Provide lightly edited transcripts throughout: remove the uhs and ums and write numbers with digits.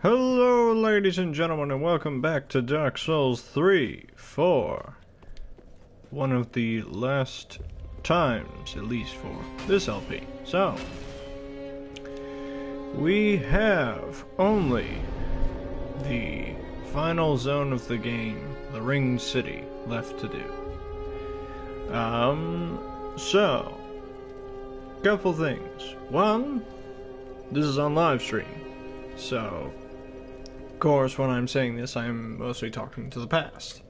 Hello ladies and gentlemen, and welcome back to Dark Souls 3 for one of the last times, at least for this LP. So, we have only the final zone of the game, the Ring City, left to do. So, couple things. One, this is on live stream, so of course, when I'm saying this, I'm mostly talking to the past.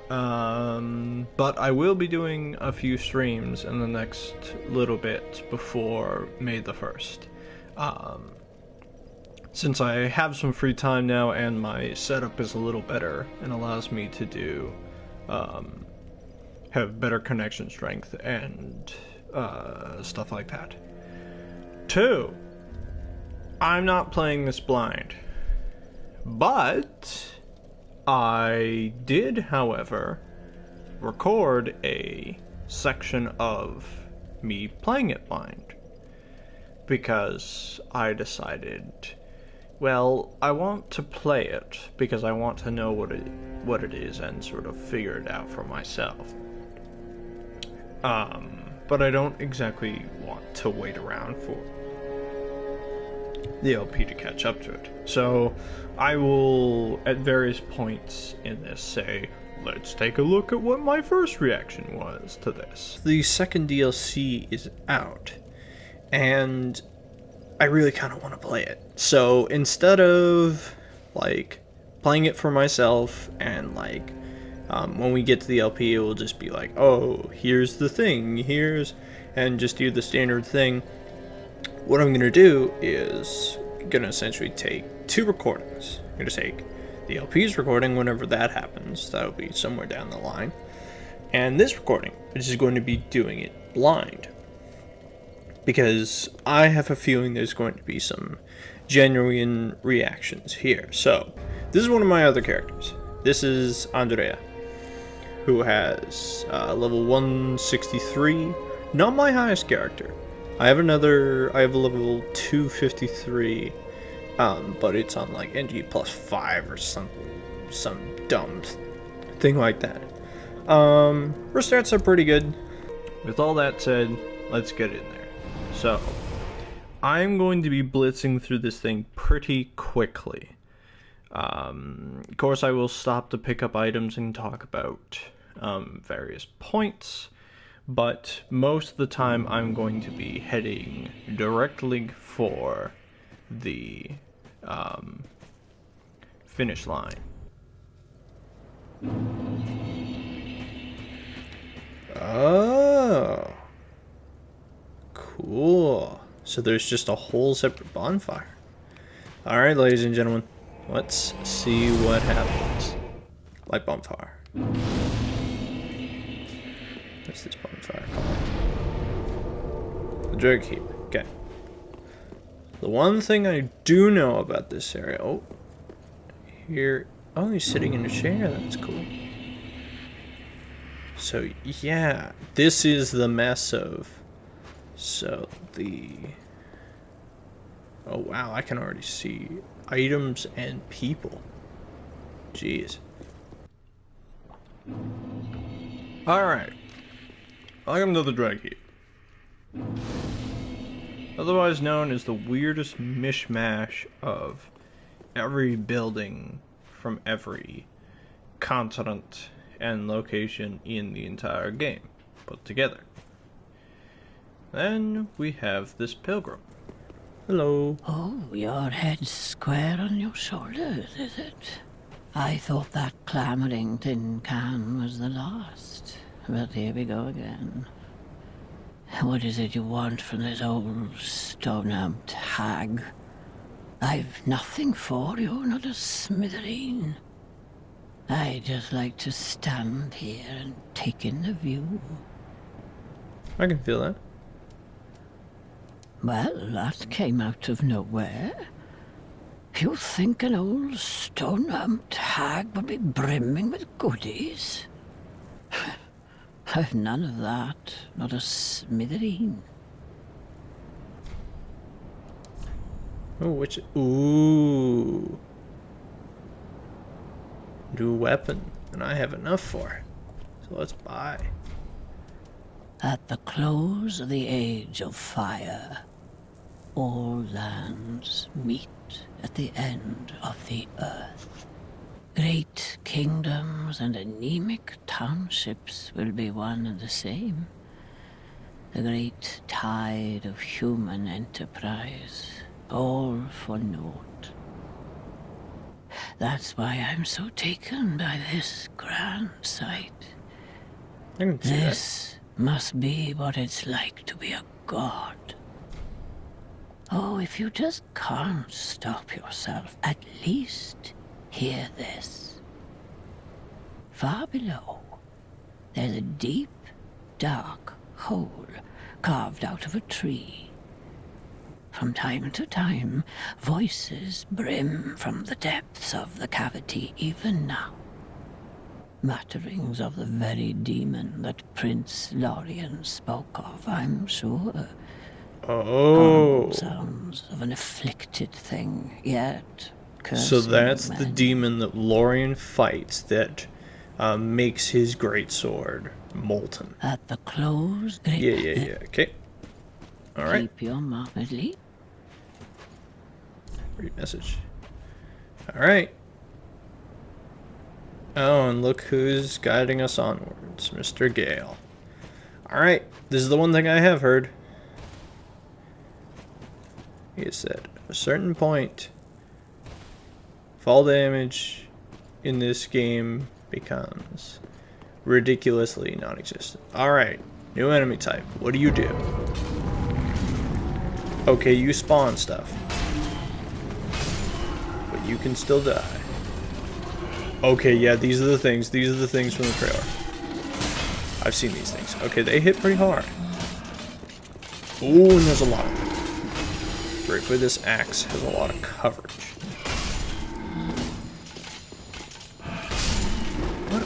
But I will be doing a few streams in the next little bit before May the 1st. Since I have some free time now and my setup is a little better and allows me to do, have better connection strength and stuff like that. 2, I'm not playing this blind. But I did, however, record a section of me playing it blind. Because I decided, well, I want to play it because I want to know what it is and sort of figure it out for myself. But I don't exactly want to wait around for the LP to catch up to it. So I will, at various points in this, say, let's take a look at what my first reaction was to this. The second DLC is out, and I really kind of want to play it. So instead of, playing it for myself and, when we get to the LP, it will just be like, oh, here's the thing, and just do the standard thing. What I'm going to do is going to essentially take 2 recordings. I'm going to take the LP's recording whenever that happens. That'll be somewhere down the line. And this recording, which is going to be doing it blind. Because I have a feeling there's going to be some genuine reactions here. So, this is one of my other characters. This is Andrea, who has level 163. Not my highest character. I have a level 253, but it's on NG plus 5 or some dumb thing like that. Her stats are pretty good. With all that said, let's get in there. So, I'm going to be blitzing through this thing pretty quickly. Of course, I will stop to pick up items and talk about various points. But most of the time I'm going to be heading directly for the finish line. Oh, cool. So there's just a whole separate bonfire. Alright, ladies and gentlemen, let's see what happens. Light bonfire. What's this bonfire called? The drug heap. Okay. The one thing I do know about this area... Oh. Here... Oh, he's sitting in a chair. That's cool. So, yeah. This is the mess of... So, the... Oh, wow. I can already see items and people. Jeez. Alright. Welcome to the drug heap. Otherwise known as the weirdest mishmash of every building from every continent and location in the entire game put together. Then we have this pilgrim. Hello. Oh, your head's square on your shoulders, is it? I thought that clamoring tin can was the last. But here we go again. What is it you want from this old stone-amped hag? I've nothing for you, not a smithereen. I just like to stand here and take in the view. I can feel that. Well, that came out of nowhere. You think an old stone-amped hag would be brimming with goodies? I've none of that, not a smithereen. Oh, which... Ooh. New weapon. And I have enough for it. So let's buy. At the close of the Age of Fire, all lands meet at the end of the earth. Great kingdoms and anemic townships will be one and the same. The great tide of human enterprise, all for naught. That's why I'm so taken by this grand sight. I can see that. This must be what it's like to be a god. Oh, if you just can't stop yourself, at least hear this. Far below, there's a deep, dark hole carved out of a tree. From time to time, voices brim from the depths of the cavity even now. Mutterings of the very demon that Prince Lorien spoke of, I'm sure. Oh. Sounds of an afflicted thing, yet cursing So that's the men. demon that Lorien fights that makes his great sword molten. At the close, Yeah. Okay. All right. Keep your mouth at least. Read message. All right. Oh, and look who's guiding us onwards, Mr. Gale. All right. This is the one thing I have heard. He said, at a certain point, fall damage in this game becomes ridiculously non-existent. Alright, new enemy type. What do you do? Okay, you spawn stuff. But you can still die. Okay, yeah, these are the things. These are the things from the trailer. I've seen these things. Okay, they hit pretty hard. Ooh, and there's a lot of them. Gratefully, this axe has a lot of coverage. What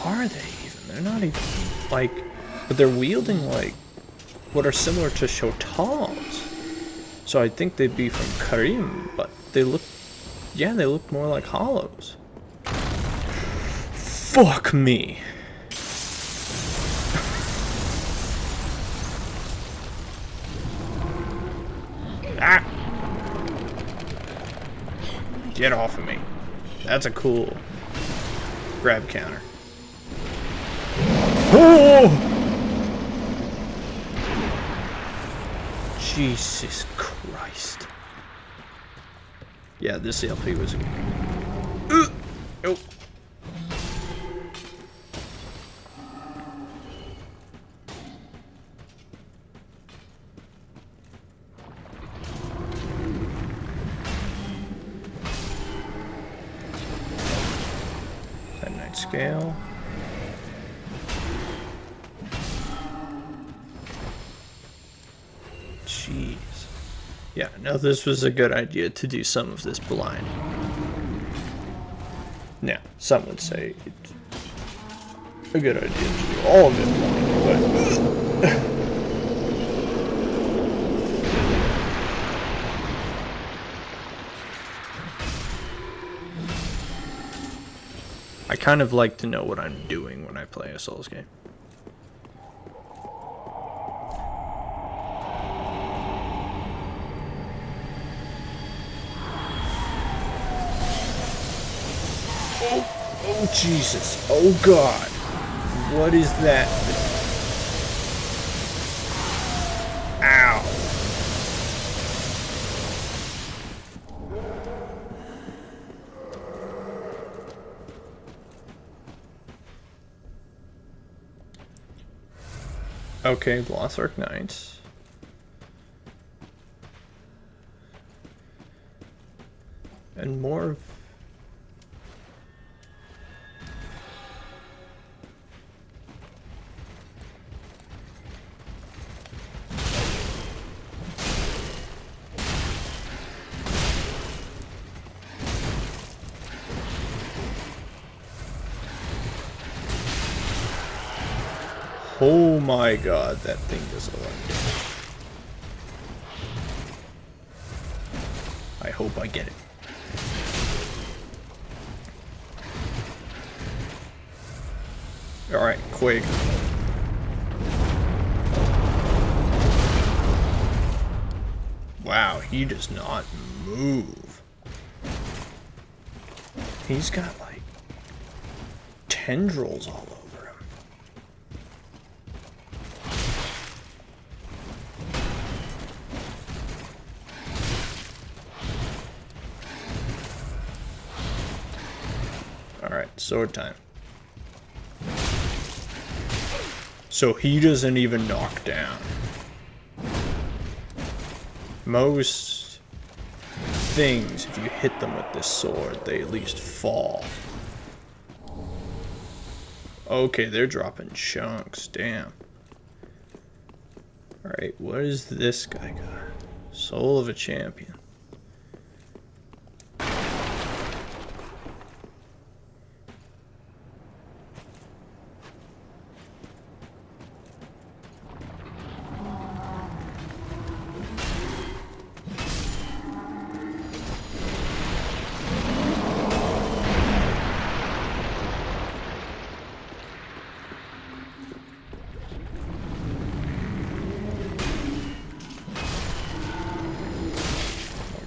are they even? They're not even, like... But they're wielding, like, what are similar to Shotals. So I think they'd be from Karim, but they look... Yeah, they look more like hollows. Fuck me! Ah! Get off of me. That's a cool grab counter. Oh! Jesus Christ. Yeah, this LP was... Oh. Night scale. Jeez. Yeah, no, this was a good idea to do some of this blind. Now, some would say it's a good idea to do all of it blind, but... I kind of like to know what I'm doing when I play a Souls game. Oh Jesus. Oh God. What is that? Ow. Okay, Lothric Knights. And more of... Oh my God, that thing does a lot of damage. I hope I get it. Alright, Quig. Wow, he does not move. He's got like tendrils all over him. Alright, sword time. So he doesn't even knock down. Most things, if you hit them with this sword, they at least fall. Okay, they're dropping chunks, damn. Alright, what is this guy got? Soul of a champion.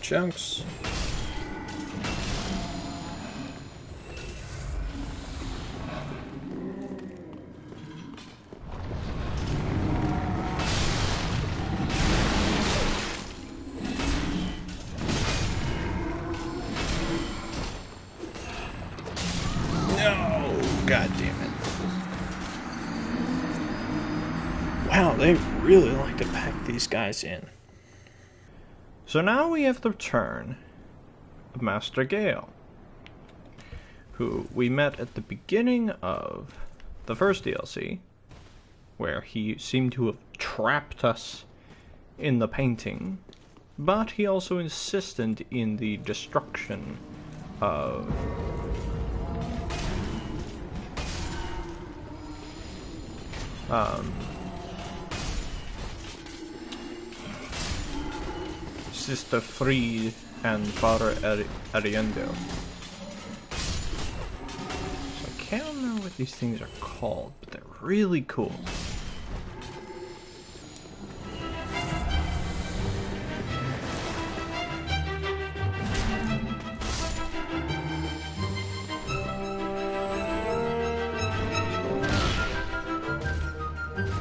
Chunks. No! God damn it. Wow, they really like to pack these guys in. So now we have the return of Master Gale, who we met at the beginning of the first DLC, where he seemed to have trapped us in the painting, but he also insisted in the destruction of Sister Free and Father Ariendo. So I can't remember what these things are called, but they're really cool.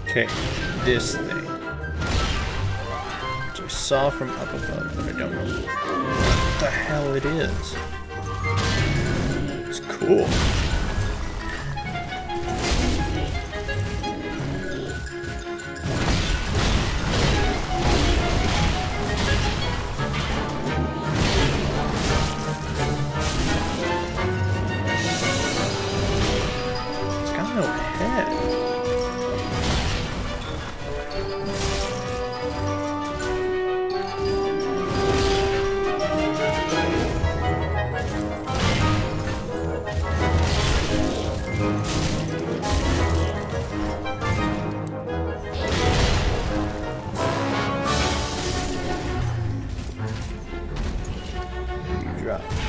Okay, this thing. I saw from up above, but I don't know what the hell it is. It's cool. It's got no head.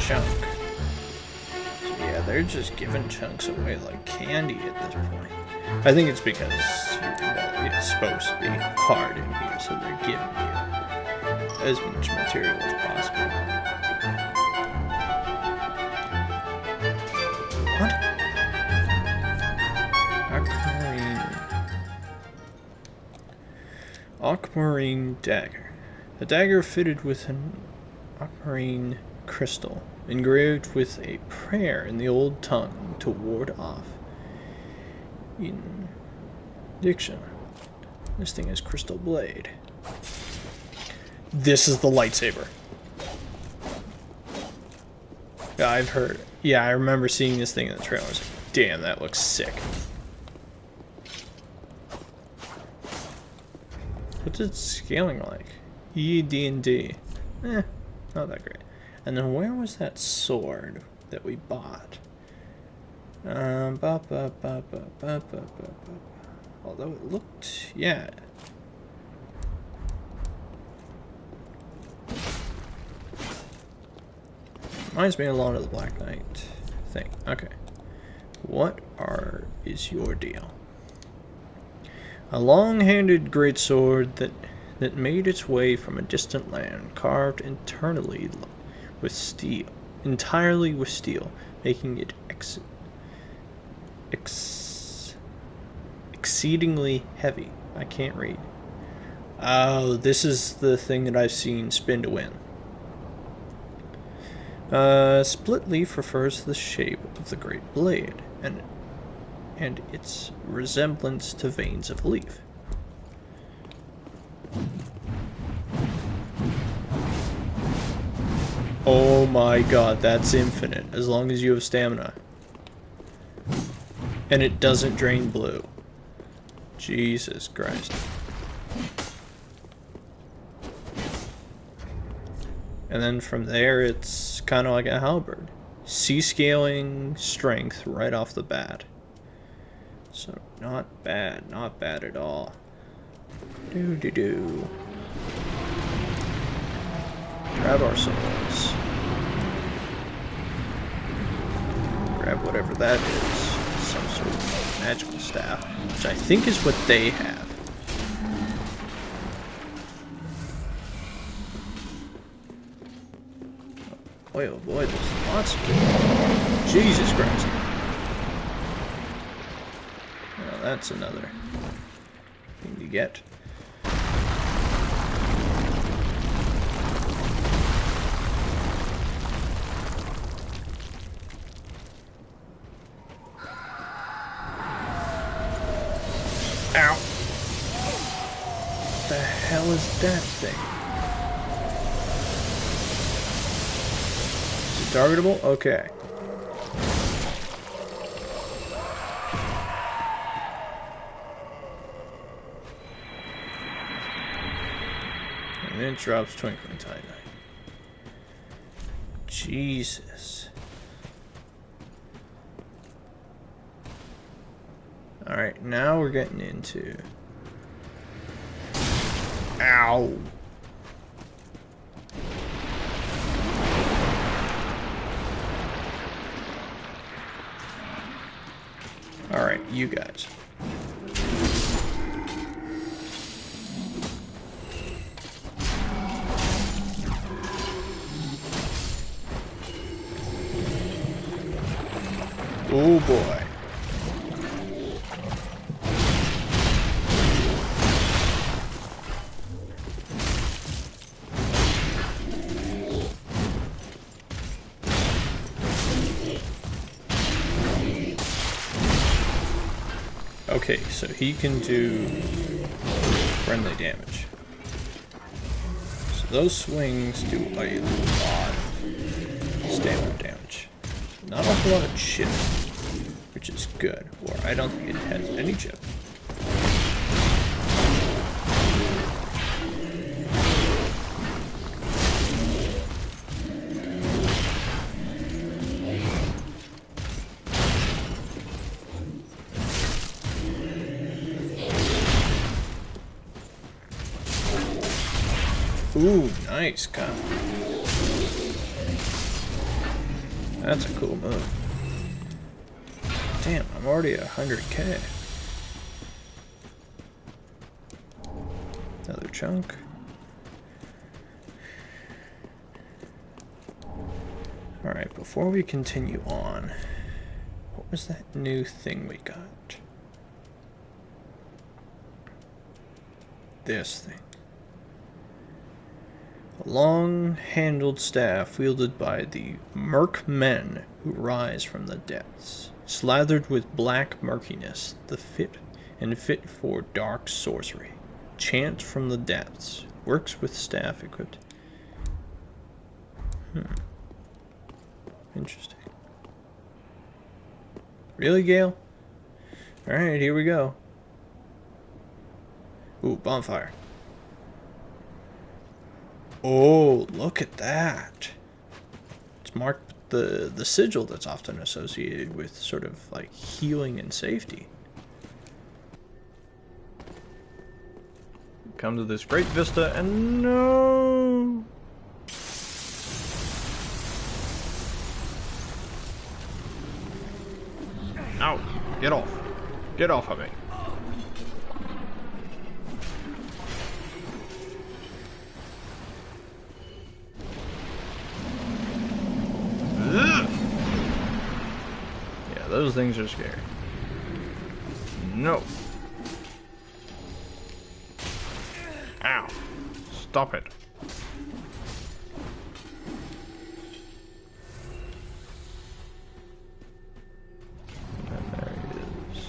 Chunk. So yeah, they're just giving chunks away like candy at this point. I think it's because, well, it's supposed to be hard in here, so they're giving you as much material as possible. What? Aquamarine dagger. A dagger fitted with an aquamarine crystal, engraved with a prayer in the old tongue to ward off interdiction. This thing is crystal blade. This is the lightsaber. Yeah, I've heard. Yeah, I remember seeing this thing in the trailer. I was like, damn, that looks sick. What's its scaling like? D&D. Not that great. And then where was that sword that we bought? Although it looked, yeah. Reminds me a lot of the Black Knight thing. Okay. What is your deal? A long-handed greatsword that made its way from a distant land, carved entirely with steel, making it exceedingly heavy. I can't read. Oh, this is the thing that I've seen spin to win. Split leaf refers to the shape of the great blade and its resemblance to veins of a leaf. Oh my god, that's infinite, as long as you have stamina. And it doesn't drain blue. Jesus Christ. And then from there, it's kind of like a halberd. C-scaling strength right off the bat. So, not bad at all. Do. Grab our souls. Grab whatever that is. Some sort of magical staff, which I think is what they have. Boy, oh boy, there's lots of people. Jesus Christ. Well, that's another thing to get. Ow. What the hell is that thing? Targetable? Okay. And then it drops Twinkling Titanite. Jesus. Alright, now we're getting into... Ow! Alright, you guys. Oh boy. Okay, so he can do friendly damage. So those swings do a lot of stamina damage. Not a whole lot of chip, which is good. Or I don't think it has any chip. Ooh, nice cut. That's a cool move. Damn, I'm already at 100k. Another chunk. Alright, before we continue on, what was that new thing we got? This thing. A long-handled staff wielded by the Merc Men who rise from the depths, slathered with black murkiness, fit for dark sorcery. Chant from the depths, works with staff equipped. Interesting. Really, Gale? Alright, here we go. Ooh, bonfire. Oh, look at that. It's marked with the sigil that's often associated with sort of like healing and safety. Come to this great vista and no. Get off. Get off of me. Ugh. Yeah, those things are scary. No. Ow. Stop it. And there he is.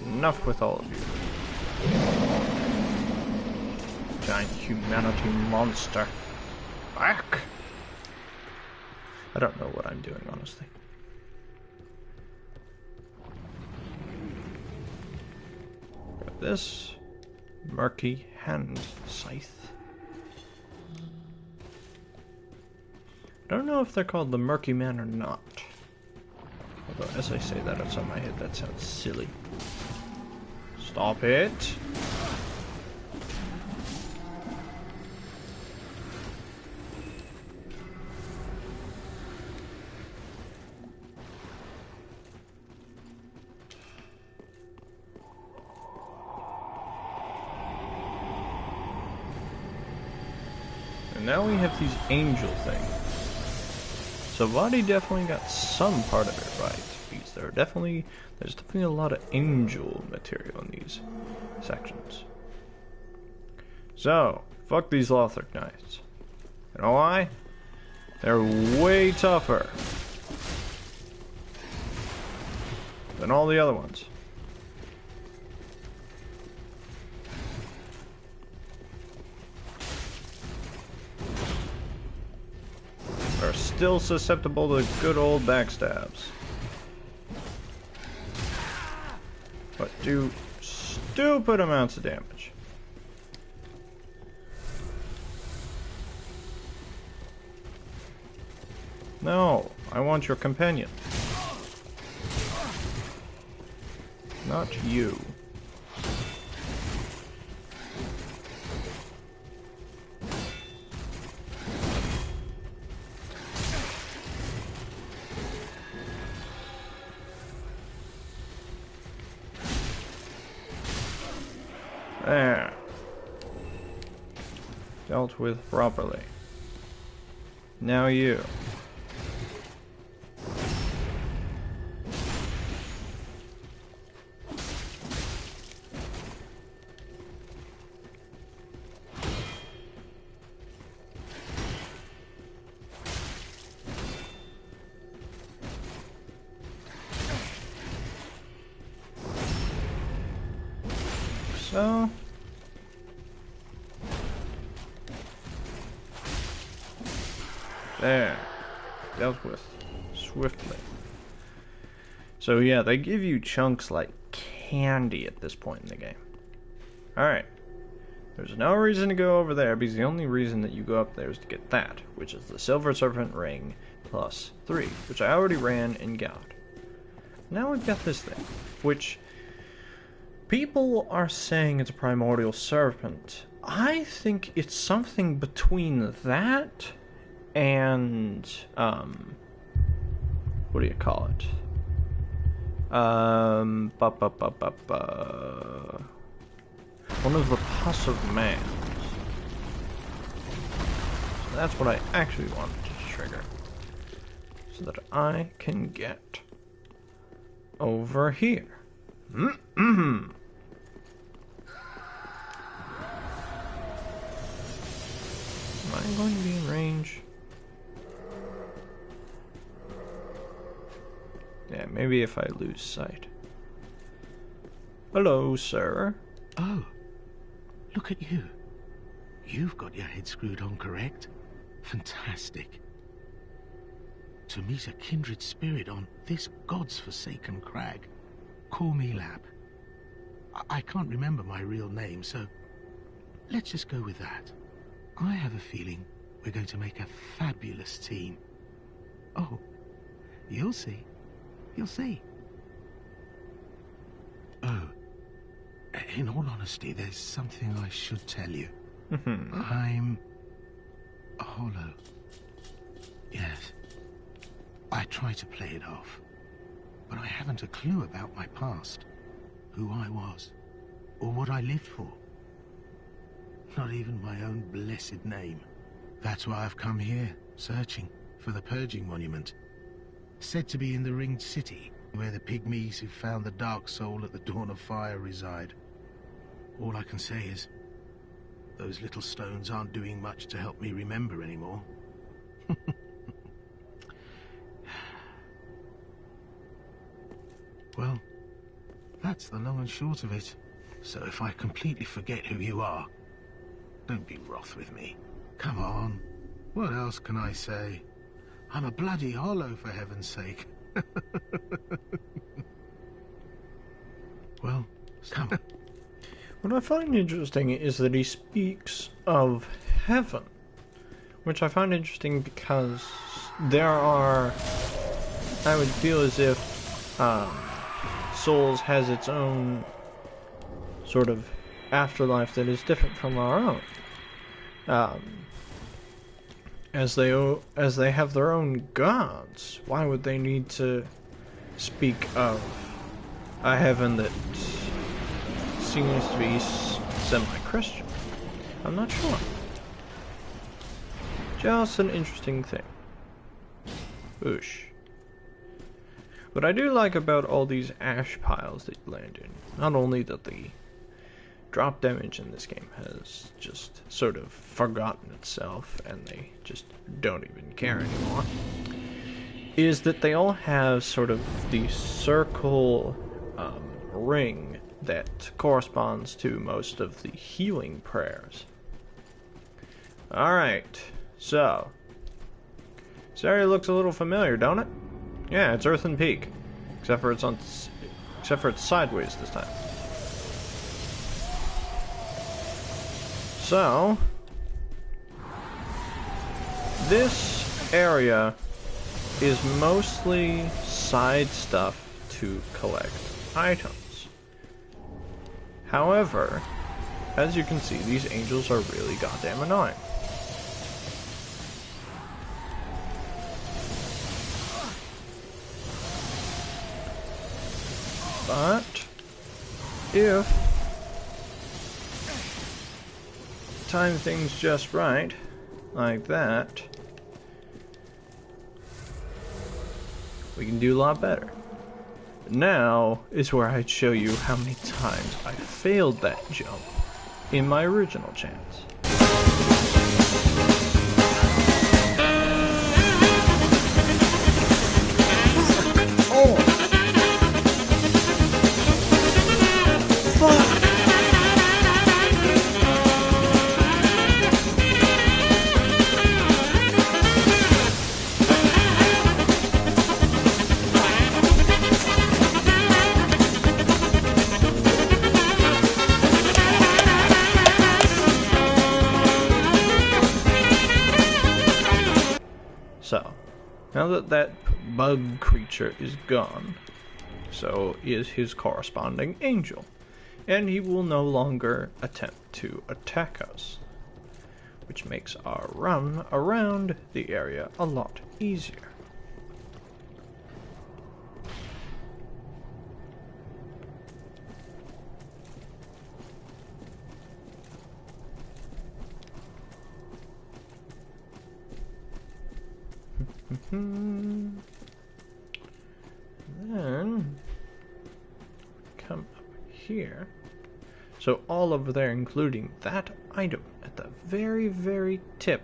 Enough with all of you. Giant humanity monster. Back! I don't know what I'm doing, honestly. Got this murky hand scythe. I don't know if they're called the Murky Man or not. Although, as I say that outside my head, that sounds silly. Stop it! And now we have these angel things. So Vadi definitely got some part of it right. Because there's definitely a lot of angel material in these sections. So, fuck these Lothric Knights. You know why? They're way tougher than all the other ones. Are still susceptible to good old backstabs. But do stupid amounts of damage. No, I want your companion. Not you. There. Dealt with properly. Now you. So. There. Dealt with swiftly. So yeah, they give you chunks like candy at this point in the game. Alright. There's no reason to go over there because the only reason that you go up there is to get that, which is the Silver Serpent Ring plus 3, which I already ran and got. Now we've got this thing, which people are saying it's a Primordial Serpent. I think it's something between that and, what do you call it? One of the pus of man. So that's what I actually wanted to trigger. So that I can get over here. Am I going to be in range? Yeah, maybe if I lose sight. Hello, sir. Oh, look at you. You've got your head screwed on correct. Fantastic. To meet a kindred spirit on this god's forsaken crag. Call me Lab. I can't remember my real name, so let's just go with that. I have a feeling we're going to make a fabulous team. Oh, you'll see. You'll see. Oh, in all honesty, there's something I should tell you. I'm hollow. Yes. I try to play it off, but I haven't a clue about my past, who I was, or what I lived for. Not even my own blessed name. That's why I've come here, searching for the Purging Monument. Said to be in the Ringed City, where the pygmies who found the Dark Soul at the Dawn of Fire reside. All I can say is, those little stones aren't doing much to help me remember anymore. Well, that's the long and short of it. So if I completely forget who you are, don't be wroth with me. Come on, what else can I say? I'm a bloody hollow, for heaven's sake. Well, come on. What I find interesting is that he speaks of heaven, which I find interesting because there are, I would feel as if Souls has its own sort of afterlife that is different from our own. As they have their own gods, why would they need to speak of a heaven that seems to be semi-Christian? I'm not sure. Just an interesting thing. Oosh. What I do like about all these ash piles that you land in, not only that the drop damage in this game has just sort of forgotten itself and they just don't even care anymore, is that they all have sort of the circle ring that corresponds to most of the healing prayers. Alright, so this area looks a little familiar, don't it? Yeah, it's Earthen Peak, except for it's sideways this time. So, this area is mostly side stuff to collect items. However, as you can see, these angels are really goddamn annoying. But if time things just right, like that, we can do a lot better. Now is where I'd show you how many times I failed that jump in my original chance. So, now that that bug creature is gone, so is his corresponding angel, and he will no longer attempt to attack us, which makes our run around the area a lot easier. Then come up here. So all over there, including that item at the very, very tip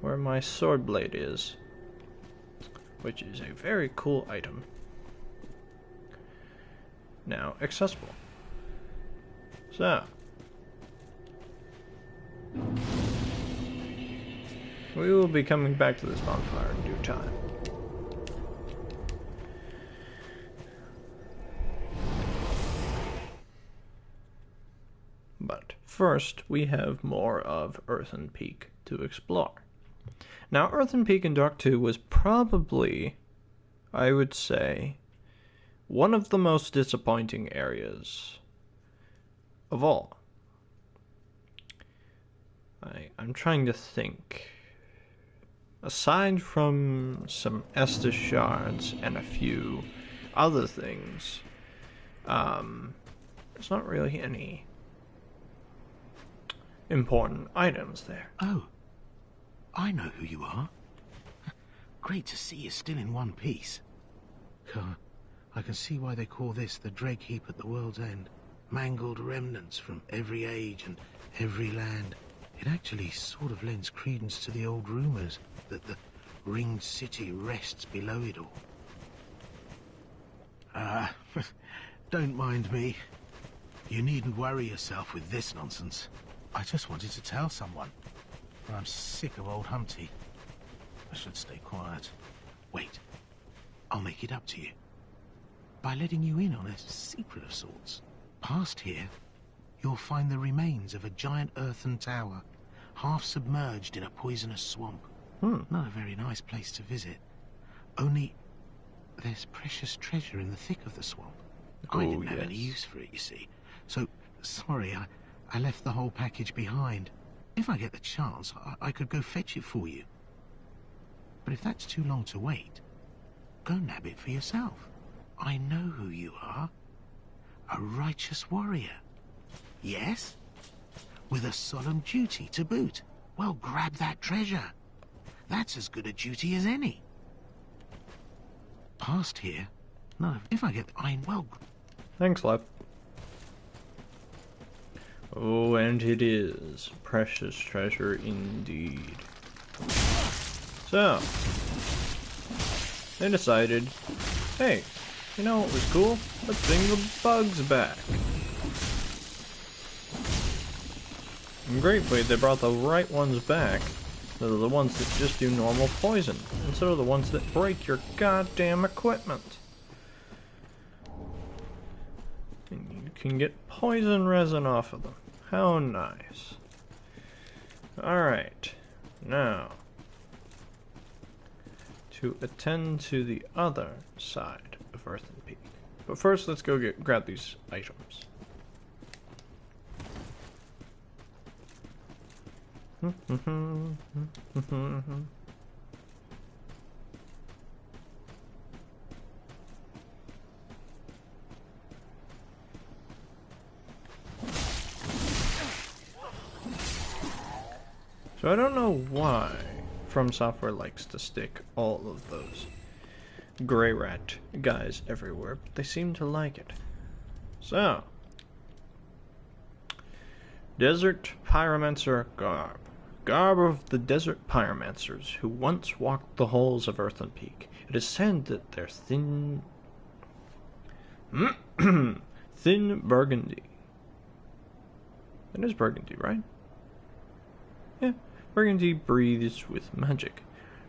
where my sword blade is, which is a very cool item. Now accessible. So we will be coming back to this bonfire in due time. But first, we have more of Earthen Peak to explore. Now, Earthen Peak in Dark 2 was probably, I would say, one of the most disappointing areas of all. I'm trying to think. aside from some Estus shards and a few other things, there's not really any important items there. Oh, I know who you are. Great to see you still in one piece. I can see why they call this the Dreg Heap at the world's end. Mangled remnants from every age and every land. It actually sort of lends credence to the old rumors that the ringed city rests below it all. Don't mind me. You needn't worry yourself with this nonsense. I just wanted to tell someone. I'm sick of old Humpty. I should stay quiet. Wait, I'll make it up to you. By letting you in on a secret of sorts. Past here, you'll find the remains of a giant earthen tower, half submerged in a poisonous swamp. Not a very nice place to visit. Only, there's precious treasure in the thick of the swamp. I didn't have any use for it, you see. So, sorry, I left the whole package behind. If I get the chance, I could go fetch it for you. But if that's too long to wait, go nab it for yourself. I know who you are. A righteous warrior. Yes? With a solemn duty to boot. Well, grab that treasure. That's as good a duty as any. Past here? No, if I get... well... Thanks, love. Oh, and it is precious treasure indeed. So, they decided, hey, you know what was cool? Let's bring the bugs back. And gratefully, they brought the right ones back. They're the ones that just do normal poison, instead of the ones that break your goddamn equipment. And you can get poison resin off of them. How nice. Alright, now, to attend to the other side of Earthen Peak. But first, let's go grab these items. So I don't know why From Software likes to stick all of those gray rat guys everywhere, but they seem to like it. So, Desert Pyromancer Garb. Garb of the Desert Pyromancers, who once walked the halls of Earthen Peak. It is said that their thin burgundy. It is burgundy, right? Yeah, burgundy breathes with magic.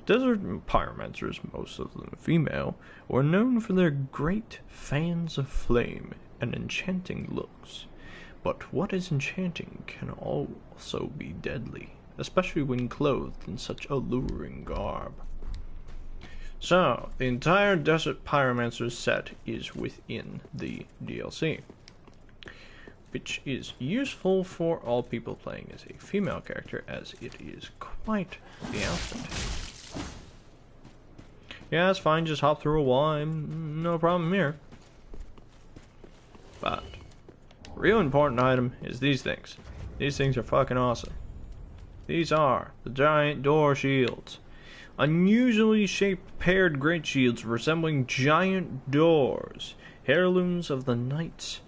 Desert pyromancers, most of them female, were known for their great fans of flame and enchanting looks. But what is enchanting can also be deadly, especially when clothed in such alluring garb. So, the entire Desert Pyromancers set is within the DLC, which is useful for all people playing as a female character, as it is quite the outfit. Yeah, it's fine, just hop through a wall, no problem here. But, real important item is these things. These things are fucking awesome. These are the giant door shields. Unusually shaped paired great shields resembling giant doors. Heirlooms of the knights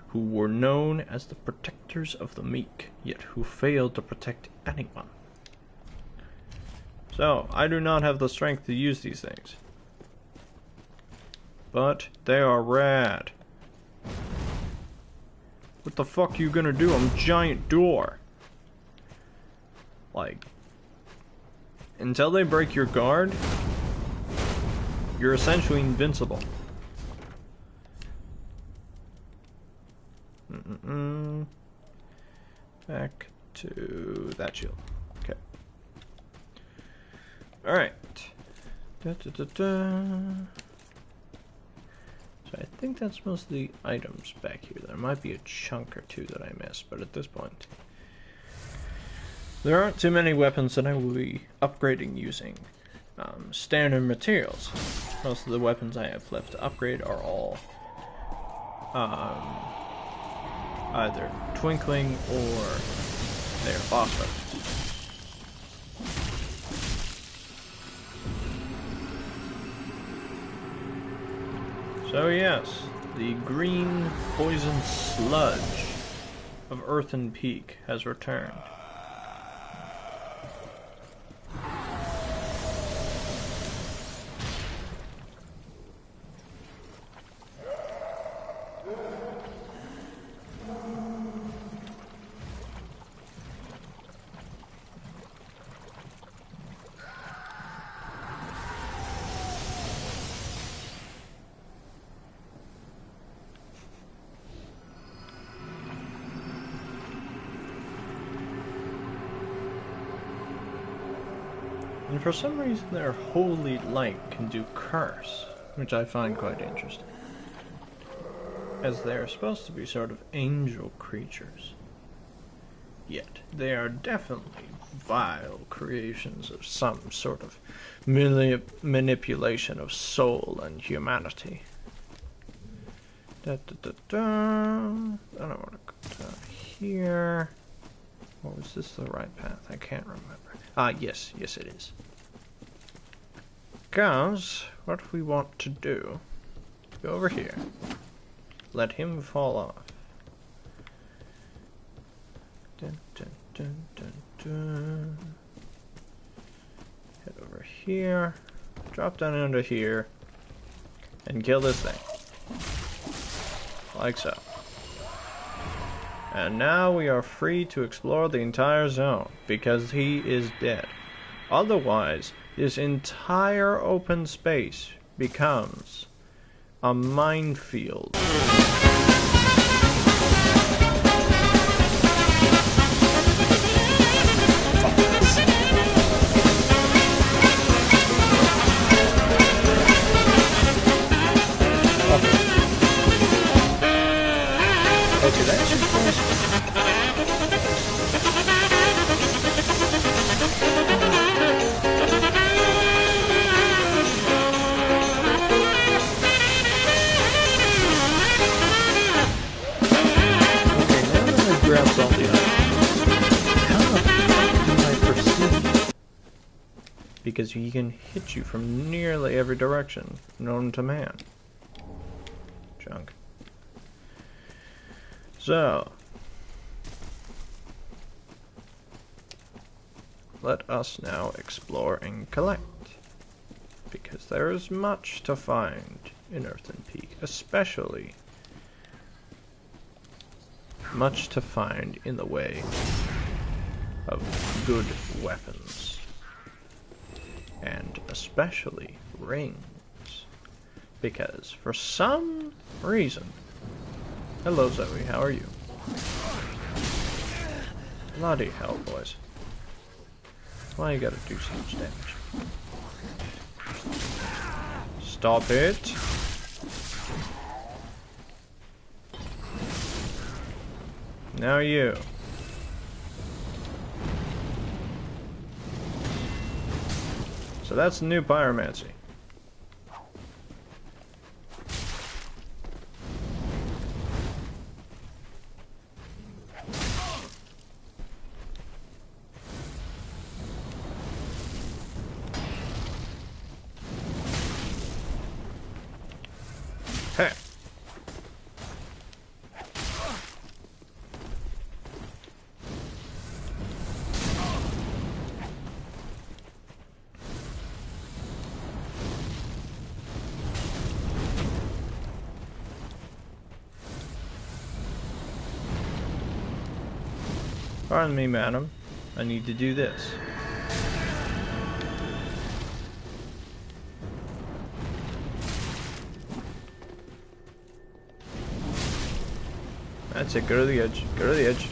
who were known as the protectors of the meek, yet who failed to protect anyone. So, I do not have the strength to use these things. But they are rad. What the fuck are you gonna do? I'm a giant door. Like, until they break your guard, you're essentially invincible. Back to that shield. Okay. Alright. So I think that's most of the items back here. There might be a chunk or two that I missed, but at this point, There aren't too many weapons that I will be upgrading using standard materials. Most of the weapons I have left to upgrade are all either twinkling or they're boss weapons. So yes, the green poison sludge of Earthen Peak has returned. And for some reason their holy light can do curse, which I find quite interesting. As they are supposed to be sort of angel creatures. Yet they are definitely vile creations of some sort of manipulation of soul and humanity. I don't want to go down here. Or was this the right path? I can't remember. Yes it is. Because what we want to do, go over here, let him fall off. Dun, dun, dun, dun, dun. Head over here, drop down into here, and kill this thing. Like so. And now we are free to explore the entire zone, because he is dead. Otherwise, this entire open space becomes a minefield. Okay, that's your place. Grabs all the items. How the fuck do I proceed? Because he can hit you from nearly every direction known to man. Junk. So, let us now explore and collect. Because there is much to find in Earthen Peak, especially much to find in the way of good weapons, and especially rings, because for some reason, hello Zoe, how are you? Bloody hell, boys. Why you gotta do so much damage? Stop it. Now you. So that's new pyromancy. Hey. Pardon me, madam. I need to do this. That's it, go to the edge. Go to the edge.